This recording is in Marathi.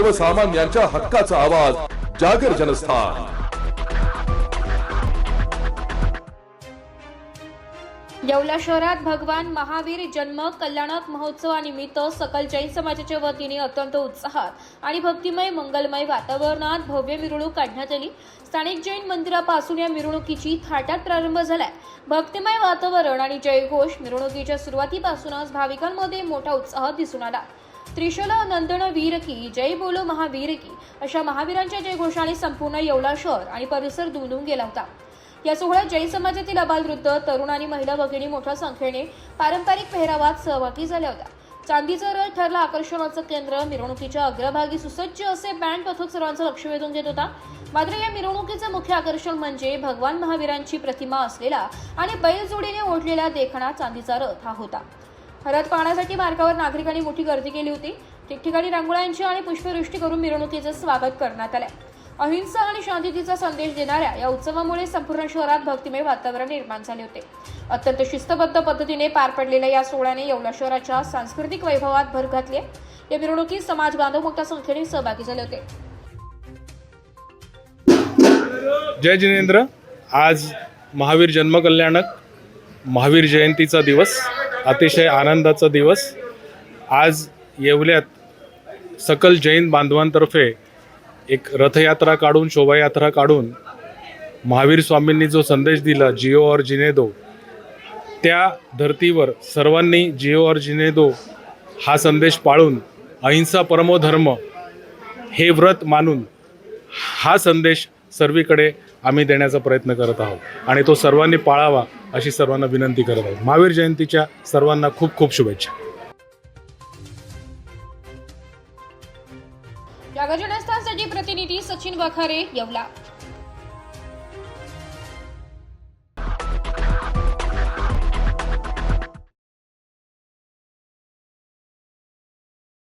सर्वसामान्यांच्या हक्काचा आवाज जागर जनस्थान। येवला शहरात भगवान महावीर जन्म कल्याणक महोत्सवानिमित्त सकल जैन समाजाच्या वतीने अत्यंत उत्साहात आणि भक्तिमय मंगलमय वातावरणात भव्य मिरवणूक काढण्यात आली। स्थानिक जैन मंदिरापासून या मिरवणुकीची थाटात प्रारंभ झालाय। भक्तिमय वातावरण आणि जयघोष मिरवणुकीच्या सुरुवातीपासूनच भाविकांमध्ये मोठा उत्साह दिसून आला। त्रिशूल नंदन वीर की जय बोलो महावीर की अशा महावीरांच्या जयघोषाने संपूर्ण येवला शहर आणि परिसर दुमदुमून गेला होता। या सोहळ्यात जैन समाजातील आबालवृद्ध तरुण आणि महिला भगिनी मोठ्या संख्येने पारंपरिक पेहरावात सहभागी झाल्या होत्या। चांदीचा रथ ठरला आकर्षणाचं केंद्र। मिरवणुकीच्या अग्रभागी सुसज्ज असे बँड पथक सर्वांचं लक्ष वेधून घेत होता। मात्र या मिरवणुकीचं मुख्य आकर्षण म्हणजे भगवान महावीरांची प्रतिमा असलेला आणि बैलजोडीने ओढलेला देखणा चांदीचा रथ हा होता। रथ पाहण्यासाठी मार्गावर नागरिकांनी मोठी गर्दी केली होती। ठिकठिकाणी रांगोळ्यांची आणि पुष्पवृष्टी करून मिरवणुकीचं स्वागत करण्यात आलं। अहिंसा आणि शांततेचा संदेश देणाऱ्या या उत्सवामुळे संपूर्ण शहरात भक्तिमय वातावरण निर्माण झाले होते। अत्यंत शिस्तबद्ध पद्धतीने पार पडलेल्या या सोहळ्याने येवला शहराच्या सांस्कृतिक वैभवात भर घातली। या मिरवणुकीत समाज बांधव मोठ्या संख्येने सहभागी झाले होते। जय जिनेंद्र। आज महावीर जन्म कल्याणक महावीर जयंतीचा दिवस, अतिशय आनंदाचा दिवस। आज येवल्यात सकल जैन बांधवांतर्फे एक रथयात्रा काढून, शोभायात्रा काढून महावीर स्वामींनी जो संदेश दिला जिओ और जीने दो, त्या धर्तीवर सर्वांनी जिओ और जीने दो हा संदेश पाळून अहिंसा परमो धर्म हे व्रत मानून हा संदेश सर्वीकडे आम्ही देण्याचा प्रयत्न करत आहोत आणि तो सर्वांनी पाळावा अशी सर्वांना विनंती करत आहोत। महावीर जयंतीच्या सर्वांना खूप खूप शुभेच्छा। जागर जनस्थानसाठी प्रतिनिधी सचिन वाखारे, येवला।